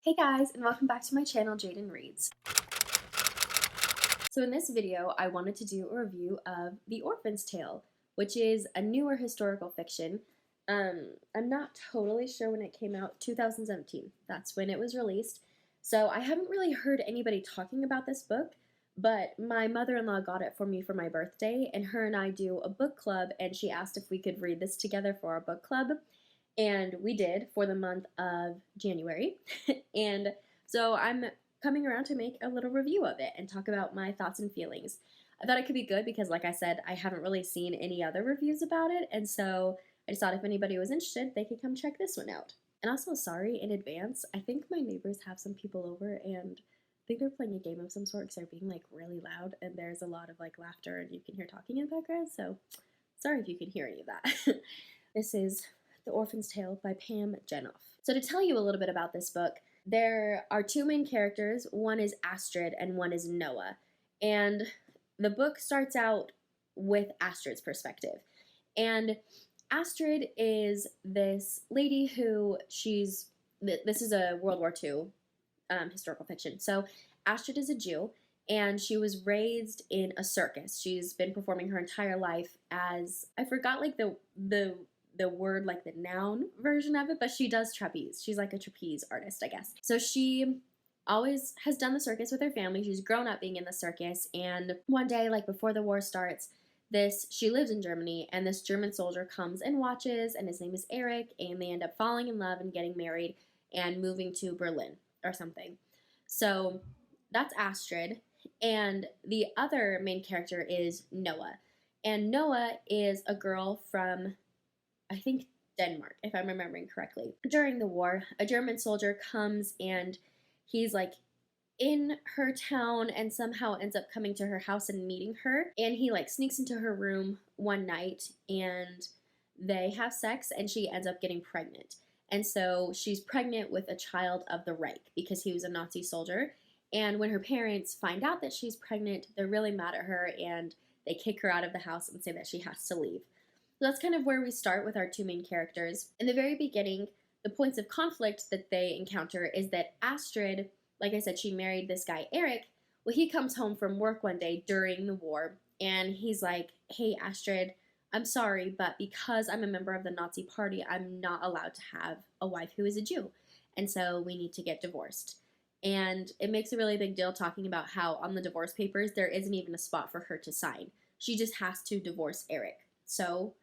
Hey guys, and welcome back to my channel, Jayden.reads. So in this video, I wanted to do a review of The Orphan's Tale, which is a newer historical fiction. I'm not totally sure when it came out, 2017. That's when it was released. So I haven't really heard anybody talking about this book, but my mother-in-law got it for me for my birthday, and her and I do a book club, and she asked if we could read this together for our book club. And we did for the month of January. And so I'm coming around to make a little review of it and talk about my thoughts and feelings. I thought it could be good because, like I said, I haven't really seen any other reviews about it, and so I just thought if anybody was interested, they could come check this one out. And also, sorry in advance, I think my neighbors have some people over, and I think they're playing a game of some sort because they're being like really loud, and there's a lot of like laughter, and you can hear talking in the background, so sorry if you can hear any of that. This is The Orphan's Tale by Pam Jenoff. So to tell you a little bit about this book, there are two main characters. One is Astrid and one is Noah. And the book starts out with Astrid's perspective. And Astrid is this lady who this is a World War II historical fiction. So Astrid is a Jew, and she was raised in a circus. She's been performing her entire life as, I forgot like the word, like the noun version of it, but she does trapeze. She's like a trapeze artist, I guess. So she always has done the circus with her family. She's grown up being in the circus, and one day, like before the war starts, she lives in Germany, and this German soldier comes and watches, and his name is Eric, and they end up falling in love and getting married and moving to Berlin or something. So that's Astrid, and the other main character is Noah. And Noah is a girl from, I think, Denmark, if I'm remembering correctly. During the war, a German soldier comes and he's like in her town and somehow ends up coming to her house and meeting her. And he like sneaks into her room one night and they have sex, and she ends up getting pregnant. And so she's pregnant with a child of the Reich because he was a Nazi soldier. And when her parents find out that she's pregnant, they're really mad at her and they kick her out of the house and say that she has to leave. So that's kind of where we start with our two main characters. In the very beginning, the points of conflict that they encounter is that Astrid, like I said, she married this guy, Eric. Well, he comes home from work one day during the war, and he's like, hey, Astrid, I'm sorry, but because I'm a member of the Nazi party, I'm not allowed to have a wife who is a Jew. And so we need to get divorced. And it makes a really big deal talking about how on the divorce papers, there isn't even a spot for her to sign. She just has to divorce Eric. So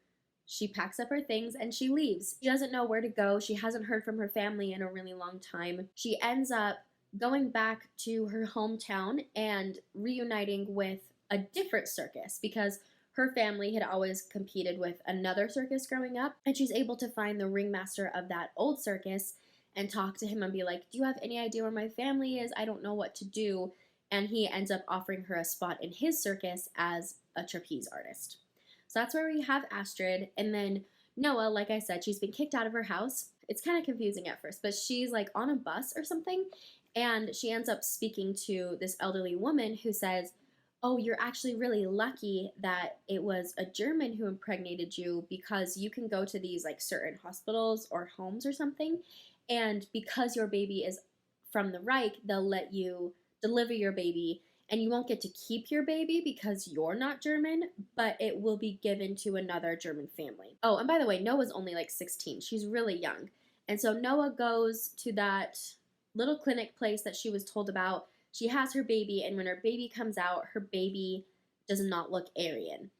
she packs up her things and she leaves. She doesn't know where to go. She hasn't heard from her family in a really long time. She ends up going back to her hometown and reuniting with a different circus because her family had always competed with another circus growing up, and she's able to find the ringmaster of that old circus and talk to him and be like, do you have any idea where my family is? I don't know what to do. And he ends up offering her a spot in his circus as a trapeze artist. So that's where we have Astrid. And then Noah, like I said, she's been kicked out of her house. It's kind of confusing at first, but she's like on a bus or something, and she ends up speaking to this elderly woman who says, oh, you're actually really lucky that it was a German who impregnated you, because you can go to these like certain hospitals or homes or something, and because your baby is from the Reich, they'll let you deliver your baby, and you won't get to keep your baby because you're not German, but it will be given to another German family. Oh, and by the way, Noah's only like 16. She's really young. And so Noah goes to that little clinic place that she was told about. She has her baby, and when her baby comes out, her baby does not look Aryan.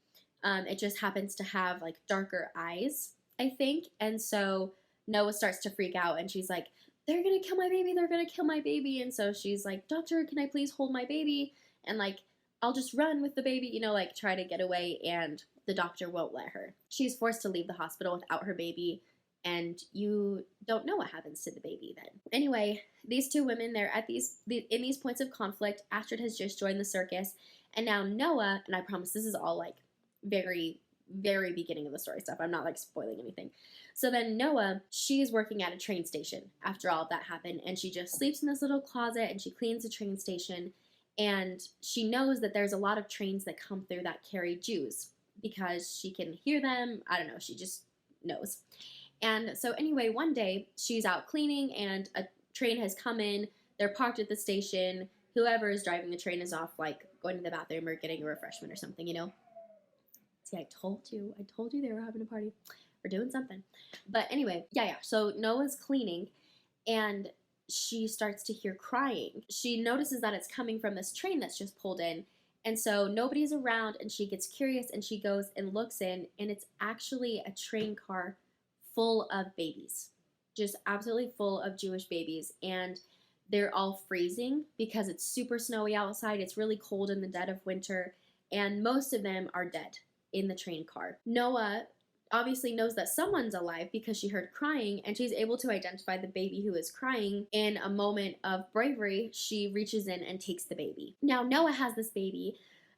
It just happens to have like darker eyes, I think. And so Noah starts to freak out, and she's like, they're gonna kill my baby, they're gonna kill my baby. And so she's like, doctor, can I please hold my baby? And like, I'll just run with the baby, you know, like try to get away, and the doctor won't let her. She's forced to leave the hospital without her baby, and you don't know what happens to the baby then. Anyway, these two women, they're at in these points of conflict. Astrid has just joined the circus, and now Noah, and I promise this is all like very, very beginning of the story stuff. I'm not like spoiling anything. So then Noah, she's working at a train station after all of that happened, and she just sleeps in this little closet and she cleans the train station, and she knows that there's a lot of trains that come through that carry Jews because she can hear them. I don't know, she just knows. And so anyway, one day she's out cleaning, and train has come in, they're parked at the station, whoever is driving the train is off, like, going to the bathroom or getting a refreshment or something, you know? See, I told you they were having a party or doing something. But anyway, yeah, so Noah's cleaning, and she starts to hear crying. She notices that it's coming from this train that's just pulled in, and so nobody's around, and she gets curious, and she goes and looks in, and it's actually a train car full of babies. Just absolutely full of Jewish babies, and they're all freezing because it's super snowy outside. It's really cold in the dead of winter, and most of them are dead in the train car. Noah obviously knows that someone's alive because she heard crying, and she's able to identify the baby who is crying. In a moment of bravery, she reaches in and takes the baby. Now, Noah has this baby,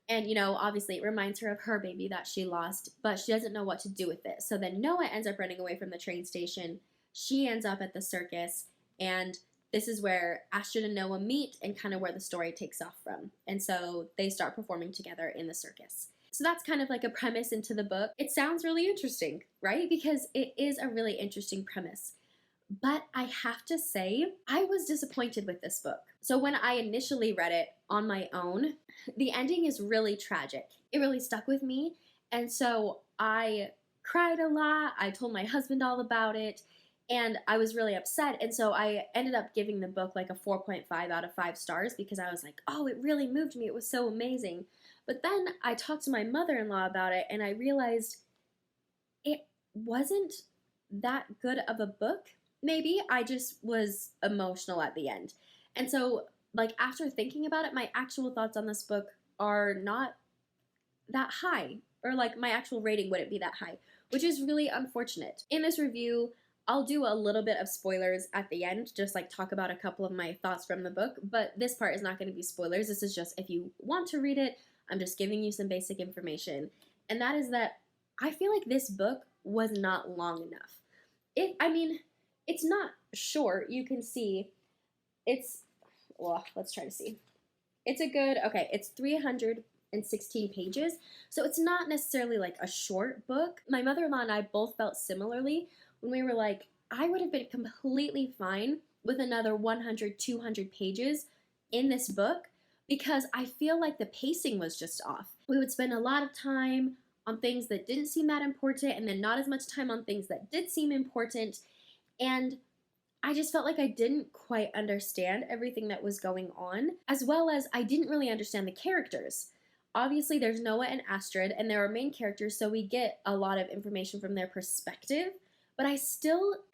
and, you know, obviously it reminds her of her baby that she lost, but she doesn't know what to do with it. So then Noah ends up running away from the train station. She ends up at the circus, and this is where Astrid and Noah meet and kind of where the story takes off from. And so they start performing together in the circus. So that's kind of like a premise into the book. It sounds really interesting, right? Because it is a really interesting premise. But I have to say, I was disappointed with this book. So when I initially read it on my own, the ending is really tragic. It really stuck with me. And so I cried a lot. I told my husband all about it. And I was really upset. And so I ended up giving the book like a 4.5 out of 5 stars because I was like, oh, it really moved me. It was so amazing. But then I talked to my mother-in-law about it, and I realized it wasn't that good of a book. Maybe I just was emotional at the end. And so, like, after thinking about it, my actual thoughts on this book are not that high, or like my actual rating wouldn't be that high, which is really unfortunate. In this review, I'll do a little bit of spoilers at the end, just like talk about a couple of my thoughts from the book, but this part is not going to be spoilers. This is just if you want to read it, I'm just giving you some basic information. And that is that I feel like this book was not long enough. It's not short. You can see let's try to see. It's it's 316 pages. So it's not necessarily like a short book. My mother-in-law and I both felt similarly when we were like, I would have been completely fine with another 100, 200 pages in this book, because I feel like the pacing was just off. We would spend a lot of time on things that didn't seem that important, and then not as much time on things that did seem important, and I just felt like I didn't quite understand everything that was going on, as well as I didn't really understand the characters. Obviously, there's Noah and Astrid, and they're our main characters, so we get a lot of information from their perspective, but I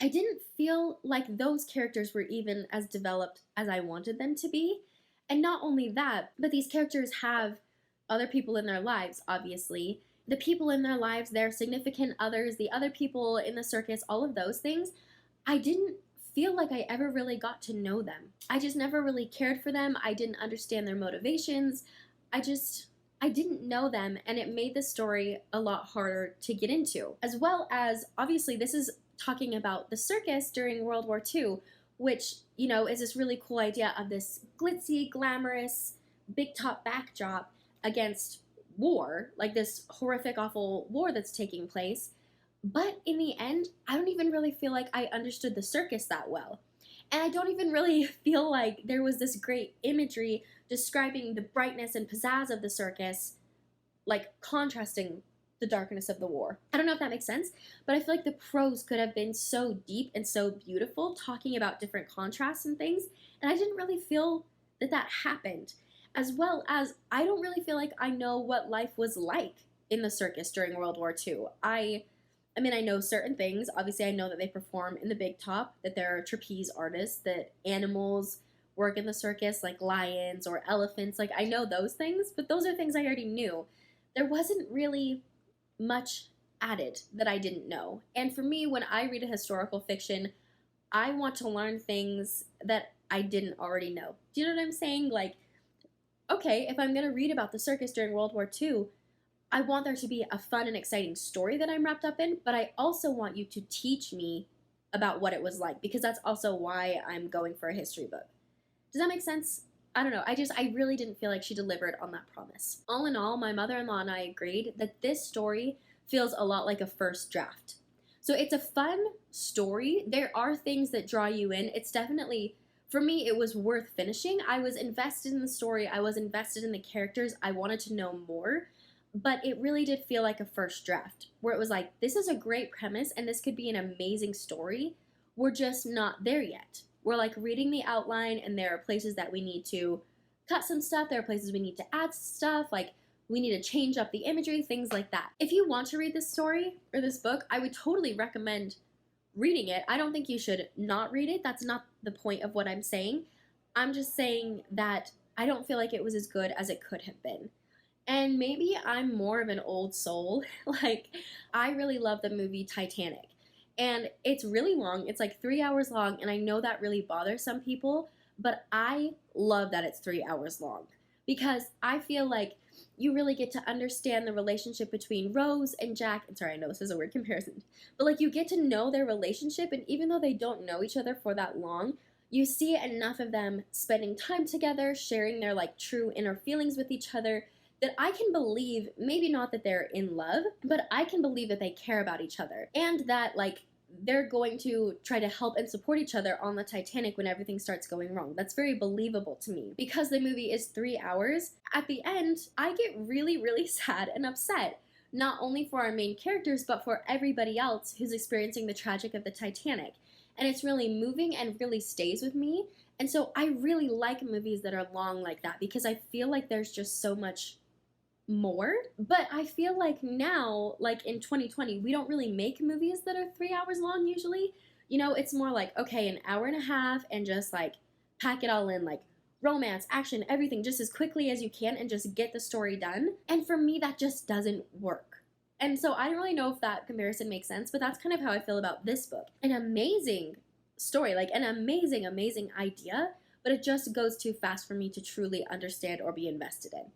didn't feel like those characters were even as developed as I wanted them to be. And not only that, but these characters have other people in their lives, obviously. The people in their lives, their significant others, the other people in the circus, all of those things, I didn't feel like I ever really got to know them. I just never really cared for them. I didn't understand their motivations. I didn't know them, and it made the story a lot harder to get into. As well as, obviously, this is talking about the circus during World War II, which, you know, is this really cool idea of this glitzy, glamorous, big top backdrop against war, like this horrific, awful war that's taking place. But in the end, I don't even really feel like I understood the circus that well. And I don't even really feel like there was this great imagery describing the brightness and pizzazz of the circus, like contrasting the darkness of the war. I don't know if that makes sense, but I feel like the prose could have been so deep and so beautiful, talking about different contrasts and things, and I didn't really feel that that happened. As well as, I don't really feel like I know what life was like in the circus during World War II. I know certain things. Obviously, I know that they perform in the big top, that there are trapeze artists, that animals work in the circus, like lions or elephants. Like, I know those things, but those are things I already knew. There wasn't really much added that I didn't know. And for me, when I read a historical fiction, I want to learn things that I didn't already know. Do you know what I'm saying? Like, okay, if I'm going to read about the circus during World War II, I want there to be a fun and exciting story that I'm wrapped up in, but I also want you to teach me about what it was like, because that's also why I'm going for a history book. Does that make sense? I don't know. I really didn't feel like she delivered on that promise. All in all, my mother-in-law and I agreed that this story feels a lot like a first draft. So it's a fun story. There are things that draw you in. It's definitely for me, it was worth finishing. I was invested in the story, I was invested in the characters, I wanted to know more, but it really did feel like a first draft, where it was like, this is a great premise, and this could be an amazing story. We're just not there yet. We're like reading the outline, and there are places that we need to cut some stuff, there are places we need to add stuff, like we need to change up the imagery, things like that. If you want to read this story, or this book, I would totally recommend reading it. I don't think you should not read it. That's not the point of what I'm saying. I'm just saying that I don't feel like it was as good as it could have been. And maybe I'm more of an old soul. Like, I really love the movie Titanic. And it's really long. It's like 3 hours long, and I know that really bothers some people, but I love that it's 3 hours long, because I feel like you really get to understand the relationship between Rose and Jack. And sorry, I know this is a weird comparison, but like you get to know their relationship, and even though they don't know each other for that long, you see enough of them spending time together, sharing their like true inner feelings with each other, that I can believe, maybe not that they're in love, but I can believe that they care about each other, and that like they're going to try to help and support each other on the Titanic when everything starts going wrong. That's very believable to me. Because the movie is 3 hours, at the end, I get really, really sad and upset. Not only for our main characters, but for everybody else who's experiencing the tragic of the Titanic. And it's really moving and really stays with me. And so I really like movies that are long like that, because I feel like there's just so much more. But I feel like now, like in 2020, we don't really make movies that are 3 hours long usually. You know, it's more like, okay, an hour and a half, and just like pack it all in, like romance, action, everything, just as quickly as you can, and just get the story done. And for me, that just doesn't work. And so I don't really know if that comparison makes sense, but that's kind of how I feel about this book. An amazing story, like an amazing, amazing idea, but it just goes too fast for me to truly understand or be invested in.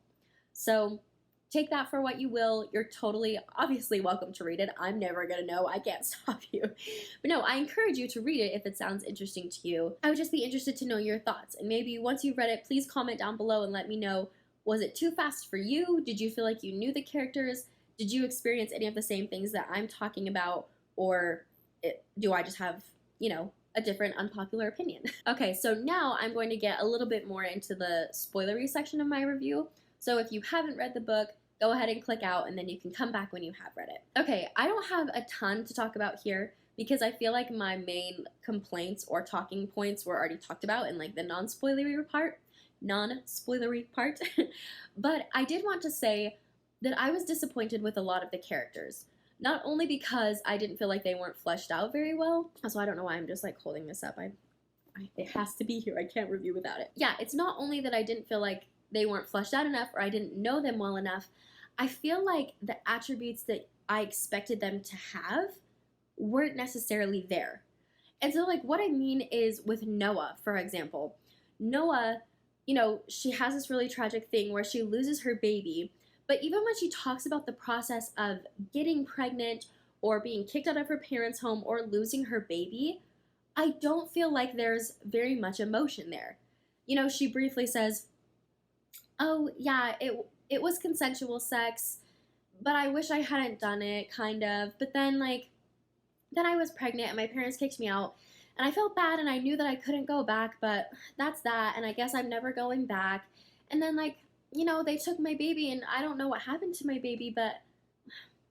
So take that for what you will. You're totally, obviously welcome to read it. I'm never gonna know. I can't stop you. But no, I encourage you to read it if it sounds interesting to you. I would just be interested to know your thoughts. And maybe once you've read it, please comment down below and let me know, was it too fast for you? Did you feel like you knew the characters? Did you experience any of the same things that I'm talking about? Or do I just have, you know, a different unpopular opinion? Okay, so now I'm going to get a little bit more into the spoilery section of my review. So if you haven't read the book, go ahead and click out, and then you can come back when you have read it. Okay, I don't have a ton to talk about here, because I feel like my main complaints or talking points were already talked about in like the non-spoilery part. But I did want to say that I was disappointed with a lot of the characters. Not only because I didn't feel like they weren't fleshed out very well. Also, I don't know why I'm just like holding this up. It has to be here. I can't review without it. Yeah, it's not only that I didn't feel like they weren't fleshed out enough, or I didn't know them well enough. I feel like the attributes that I expected them to have weren't necessarily there. And so like what I mean is with Noah, for example. Noah, you know, she has this really tragic thing where she loses her baby, but even when she talks about the process of getting pregnant or being kicked out of her parents' home or losing her baby, I don't feel like there's very much emotion there. You know, she briefly says, oh yeah, it was consensual sex, but I wish I hadn't done it, kind of. But then I was pregnant and my parents kicked me out, and I felt bad, and I knew that I couldn't go back, but that's that, and I guess I'm never going back. And then like, you know, they took my baby, and I don't know what happened to my baby, but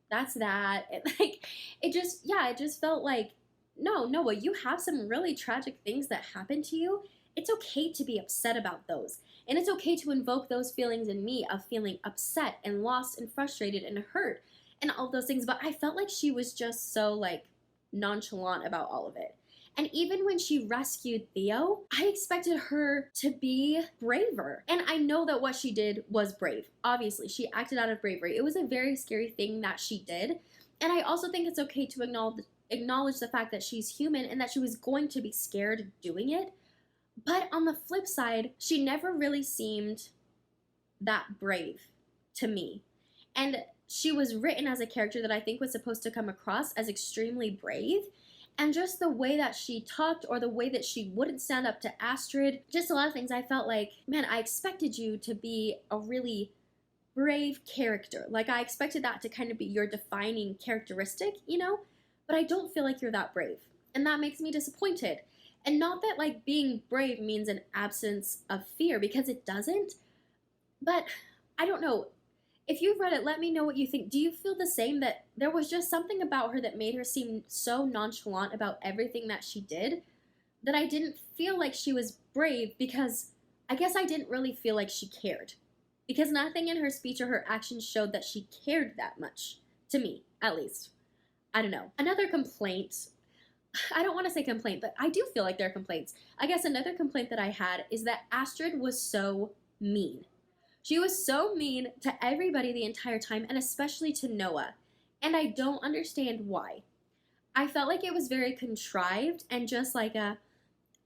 that's that. And like, it just felt like, no, Noah, you have some really tragic things that happened to you. It's okay to be upset about those. And it's okay to invoke those feelings in me of feeling upset and lost and frustrated and hurt and all those things. But I felt like she was just so like nonchalant about all of it. And even when she rescued Theo, I expected her to be braver. And I know that what she did was brave. Obviously, she acted out of bravery. It was a very scary thing that she did. And I also think it's okay to acknowledge the fact that she's human and that she was going to be scared doing it. But on the flip side, she never really seemed that brave to me. And she was written as a character that I think was supposed to come across as extremely brave. And just the way that she talked, or the way that she wouldn't stand up to Astrid, just a lot of things, I felt like, man, I expected you to be a really brave character. Like, I expected that to kind of be your defining characteristic, you know? But I don't feel like you're that brave. And that makes me disappointed. And not that like being brave means an absence of fear, because it doesn't, but I don't know. If you've read it, let me know what you think. Do you feel the same, that there was just something about her that made her seem so nonchalant about everything that she did, that I didn't feel like she was brave, because I guess I didn't really feel like she cared. Because nothing in her speech or her actions showed that she cared that much. To me, at least. I don't know. Another complaint, I don't want to say complaint, but I do feel like there are complaints. I guess another complaint that I had is that Astrid was so mean. She was so mean to everybody the entire time, and especially to Noah. And I don't understand why. I felt like it was very contrived and just like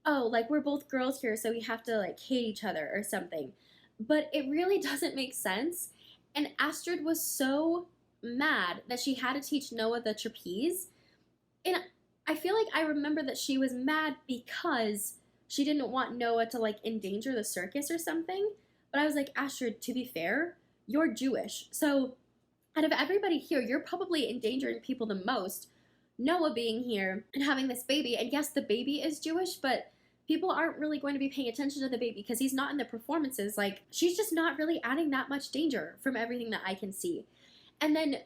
oh, like we're both girls here, so we have to like hate each other or something. But it really doesn't make sense. And Astrid was so mad that she had to teach Noah the trapeze. And I feel like I remember that she was mad because she didn't want Noah to like endanger the circus or something. But I was like, Astrid, to be fair, you're Jewish. So out of everybody here, you're probably endangering people the most. Noah being here and having this baby, and yes, the baby is Jewish, but people aren't really going to be paying attention to the baby because he's not in the performances. Like, she's just not really adding that much danger from everything that I can see. And then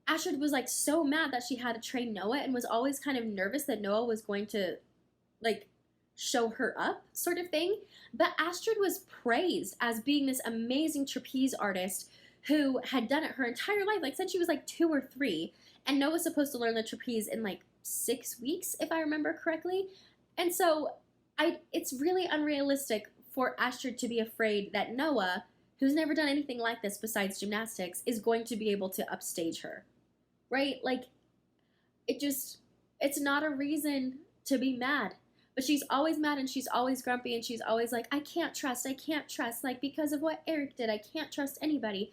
Astrid was like so mad that she had to train Noah, and was always kind of nervous that Noah was going to like show her up, sort of thing. But Astrid was praised as being this amazing trapeze artist who had done it her entire life, like since she was like 2 or 3. And Noah's supposed to learn the trapeze in like 6 weeks, if I remember correctly. And so it's really unrealistic for Astrid to be afraid that Noah, who's never done anything like this besides gymnastics, is going to be able to upstage her. Right? Like, it's not a reason to be mad. But she's always mad, and she's always grumpy, and she's always like, I can't trust, like, because of what Eric did, I can't trust anybody.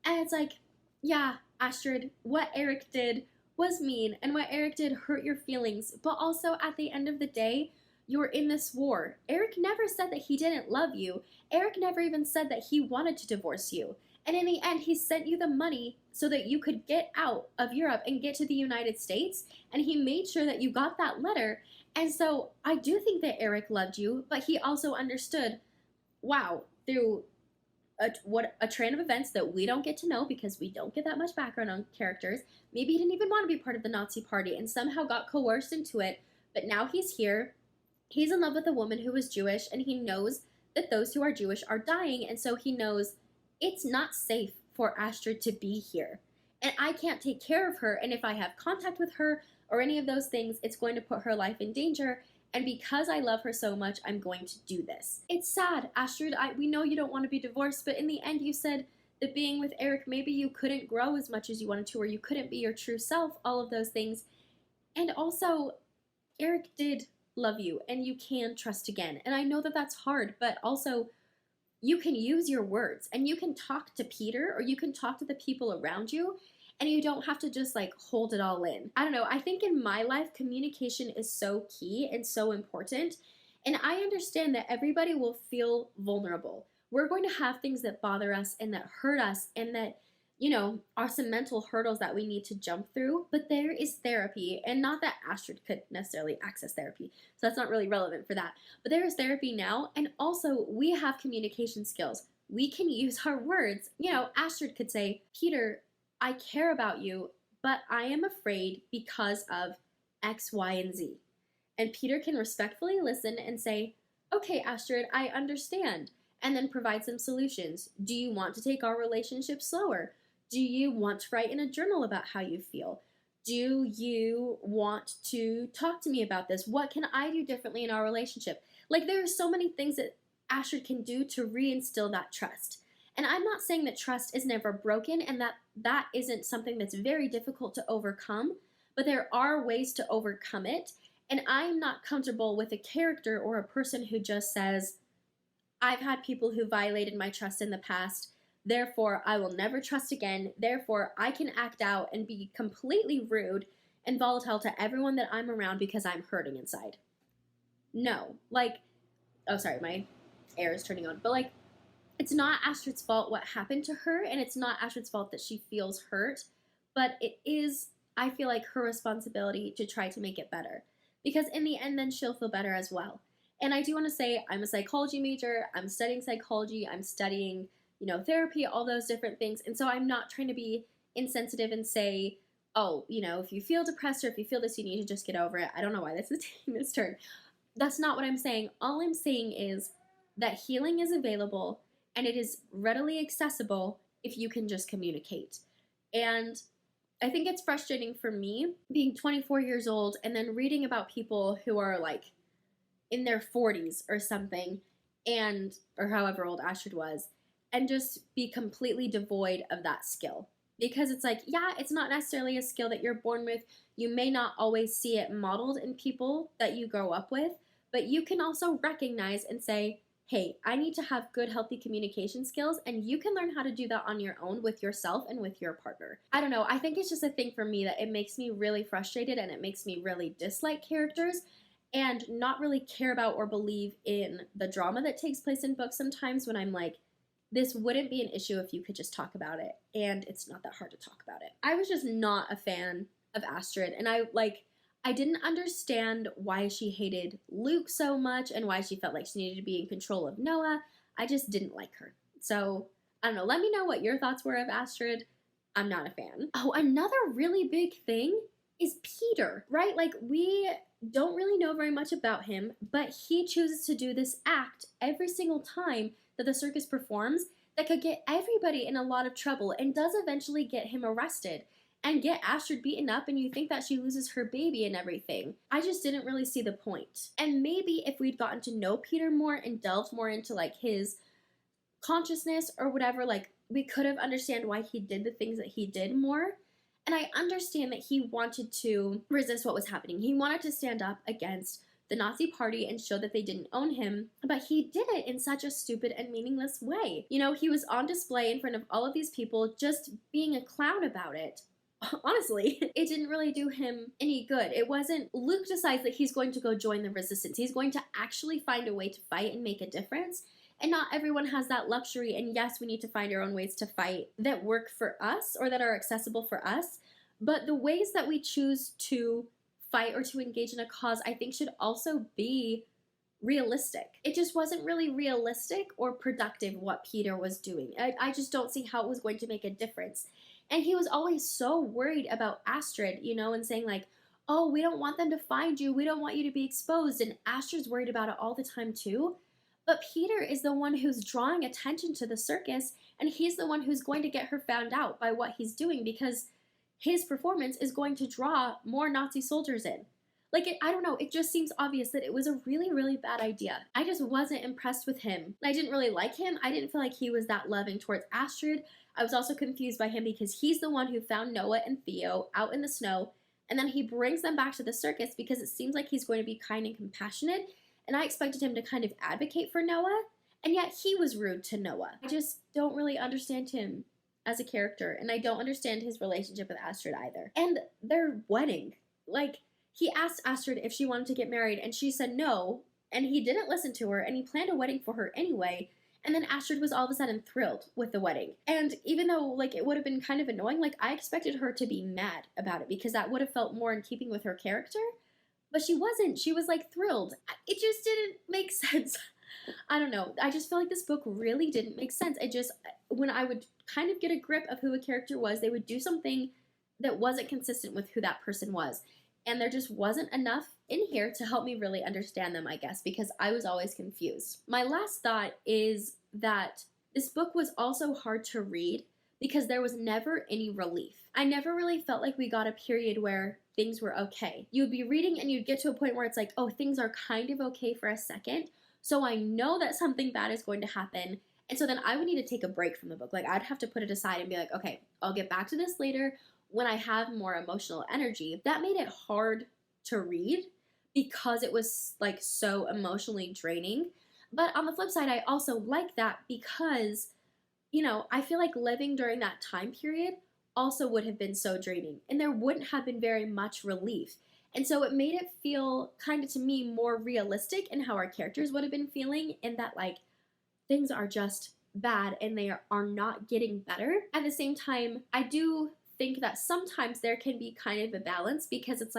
And it's like, yeah, Astrid, what Eric did was mean, and what Eric did hurt your feelings, but also at the end of the day, you're in this war. Eric never said that he didn't love you. Eric never even said that he wanted to divorce you. And in the end, he sent you the money so that you could get out of Europe and get to the United States, and he made sure that you got that letter. And so I do think that Eric loved you, but he also understood, wow, through a train of events that we don't get to know because we don't get that much background on characters. Maybe he didn't even want to be part of the Nazi party and somehow got coerced into it, but now he's here. He's in love with a woman who is Jewish, and he knows that those who are Jewish are dying, and so he knows it's not safe for Astrid to be here. And I can't take care of her, and if I have contact with her or any of those things, it's going to put her life in danger. And because I love her so much, I'm going to do this. It's sad, Astrid. We know you don't want to be divorced, but in the end you said that being with Eric, maybe you couldn't grow as much as you wanted to, or you couldn't be your true self, all of those things. And also, Eric did love you, and you can trust again. And I know that that's hard, but also you can use your words, and you can talk to Peter, or you can talk to the people around you, and you don't have to just like hold it all in. I don't know, I think in my life, communication is so key and so important. And I understand that everybody will feel vulnerable. We're going to have things that bother us and that hurt us and that, you know, are some mental hurdles that we need to jump through. But there is therapy, and not that Astrid could necessarily access therapy, so that's not really relevant for that. But there is therapy now, and also we have communication skills. We can use our words. You know, Astrid could say, Peter, I care about you, but I am afraid because of X, Y, and Z. And Peter can respectfully listen and say, okay, Astrid, I understand, and then provide some solutions. Do you want to take our relationship slower? Do you want to write in a journal about how you feel? Do you want to talk to me about this? What can I do differently in our relationship? Like, there are so many things that Astrid can do to reinstill that trust. And I'm not saying that trust is never broken and that isn't something that's very difficult to overcome, but there are ways to overcome it. And I'm not comfortable with a character or a person who just says, I've had people who violated my trust in the past, therefore I will never trust again, therefore I can act out and be completely rude and volatile to everyone that I'm around because I'm hurting inside. No, like, oh sorry, my air is turning on, but like, it's not Astrid's fault what happened to her, and it's not Astrid's fault that she feels hurt, but it is, I feel like, her responsibility to try to make it better. because in the end, then she'll feel better as well. And I do want to say I'm a psychology major. I'm studying psychology. I'm studying, therapy, all those different things. And so I'm not trying to be insensitive and say, oh, if you feel depressed or if you feel this, you need to just get over it. I don't know why this is taking this turn. That's not what I'm saying. All I'm saying is that healing is available and it is readily accessible if you can just communicate. And I think it's frustrating for me being 24 years old and then reading about people who are like in their 40s or something, or however old Astrid was, and just be completely devoid of that skill. Because it's like, yeah, it's not necessarily a skill that you're born with. You may not always see it modeled in people that you grow up with, but you can also recognize and say, hey, I need to have good, healthy communication skills, and you can learn how to do that on your own with yourself and with your partner. I don't know, I think it's just a thing for me that it makes me really frustrated and it makes me really dislike characters and not really care about or believe in the drama that takes place in books sometimes when I'm like, this wouldn't be an issue if you could just talk about it, and it's not that hard to talk about it. I was just not a fan of Astrid, and I didn't understand why she hated Luke so much and why she felt like she needed to be in control of Noah. I just didn't like her. So, I don't know. Let me know what your thoughts were of Astrid. I'm not a fan. Oh, another really big thing is Peter, right? Like, we don't really know very much about him, but he chooses to do this act every single time that the circus performs that could get everybody in a lot of trouble and does eventually get him arrested and get Astrid beaten up, and you think that she loses her baby and everything. I just didn't really see the point. And maybe if we'd gotten to know Peter more and delved more into like his consciousness or whatever, like we could have understand why he did the things that he did more. And I understand that he wanted to resist what was happening. He wanted to stand up against the Nazi party and show that they didn't own him, but he did it in such a stupid and meaningless way. He was on display in front of all of these people just being a clown about it. Honestly, it didn't really do him any good. It wasn't, Luke decides that he's going to go join the resistance. He's going to actually find a way to fight and make a difference. And not everyone has that luxury. And yes, we need to find our own ways to fight that work for us or that are accessible for us. But the ways that we choose to fight or to engage in a cause, I think should also be realistic. It just wasn't really realistic or productive what Peter was doing. I just don't see how it was going to make a difference. And he was always so worried about Astrid, and saying like, oh, we don't want them to find you. We don't want you to be exposed. And Astrid's worried about it all the time too. But Peter is the one who's drawing attention to the circus, and he's the one who's going to get her found out by what he's doing because his performance is going to draw more Nazi soldiers in. I don't know, it just seems obvious that it was a really, really bad idea. I just wasn't impressed with him. I didn't really like him. I didn't feel like he was that loving towards Astrid. I was also confused by him because he's the one who found Noah and Theo out in the snow, and then he brings them back to the circus because it seems like he's going to be kind and compassionate, and I expected him to kind of advocate for Noah, and yet he was rude to Noah. I just don't really understand him as a character, and I don't understand his relationship with Astrid either. And their wedding, he asked Astrid if she wanted to get married, and she said no, and he didn't listen to her, and he planned a wedding for her anyway, and then Astrid was all of a sudden thrilled with the wedding. And even though, it would have been kind of annoying, I expected her to be mad about it, because that would have felt more in keeping with her character, but she wasn't. She was, thrilled. It just didn't make sense. I don't know. I just feel like this book really didn't make sense. When I would kind of get a grip of who a character was, they would do something that wasn't consistent with who that person was. And there just wasn't enough in here to help me really understand them, I guess, because I was always confused. My last thought is that this book was also hard to read because there was never any relief. I never really felt like we got a period where things were okay. You would be reading and you'd get to a point where it's like, oh, things are kind of okay for a second, so I know that something bad is going to happen, and so then I would need to take a break from the book. I'd have to put it aside and be like, okay, I'll get back to this later when I have more emotional energy. That made it hard to read because it was so emotionally draining. But on the flip side, I also like that because, I feel like living during that time period also would have been so draining, and there wouldn't have been very much relief. And so it made it feel kind of to me more realistic in how our characters would have been feeling, in that things are just bad and they are not getting better. At the same time, I do think that sometimes there can be kind of a balance, because it's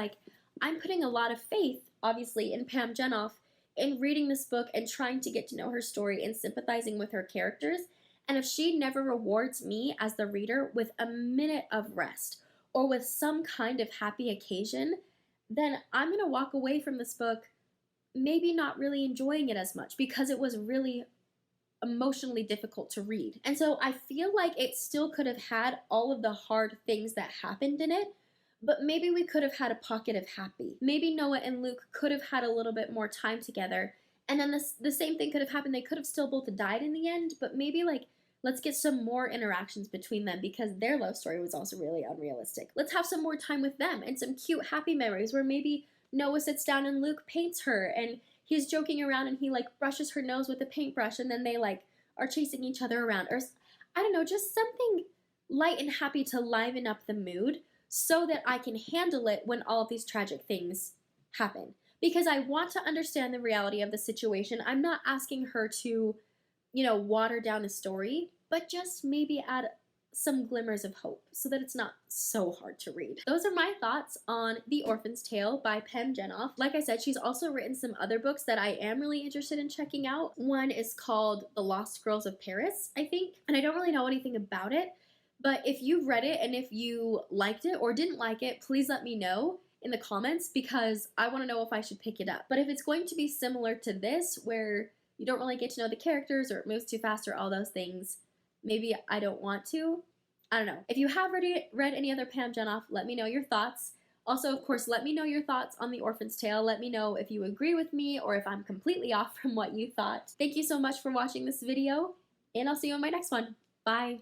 I'm putting a lot of faith obviously, in Pam Jenoff, in reading this book and trying to get to know her story and sympathizing with her characters. And if she never rewards me as the reader with a minute of rest or with some kind of happy occasion, then I'm going to walk away from this book maybe not really enjoying it as much because it was really emotionally difficult to read. And so I feel like it still could have had all of the hard things that happened in it, but maybe we could have had a pocket of happy. Maybe Noah and Luke could have had a little bit more time together, and then the same thing could have happened. They could have still both died in the end, but maybe like, let's get some more interactions between them because their love story was also really unrealistic. Let's have some more time with them and some cute happy memories where maybe Noah sits down and Luke paints her and he's joking around and he like brushes her nose with a paintbrush and then they like are chasing each other around, or I don't know, just something light and happy to liven up the mood so that I can handle it when all of these tragic things happen. Because I want to understand the reality of the situation. I'm not asking her to, you know, water down the story, but just maybe add some glimmers of hope so that it's not so hard to read. Those are my thoughts on The Orphan's Tale by Pam Jenoff. Like I said, she's also written some other books that I am really interested in checking out. One is called The Lost Girls of Paris, I think, and I don't really know anything about it, but if you've read it and if you liked it or didn't like it, please let me know in the comments because I want to know if I should pick it up. But if it's going to be similar to this, where you don't really get to know the characters or it moves too fast or all those things, maybe I don't want to. I don't know. If you have read any other Pam Jenoff, let me know your thoughts. Also, of course, let me know your thoughts on The Orphan's Tale. Let me know if you agree with me or if I'm completely off from what you thought. Thank you so much for watching this video, and I'll see you in my next one. Bye!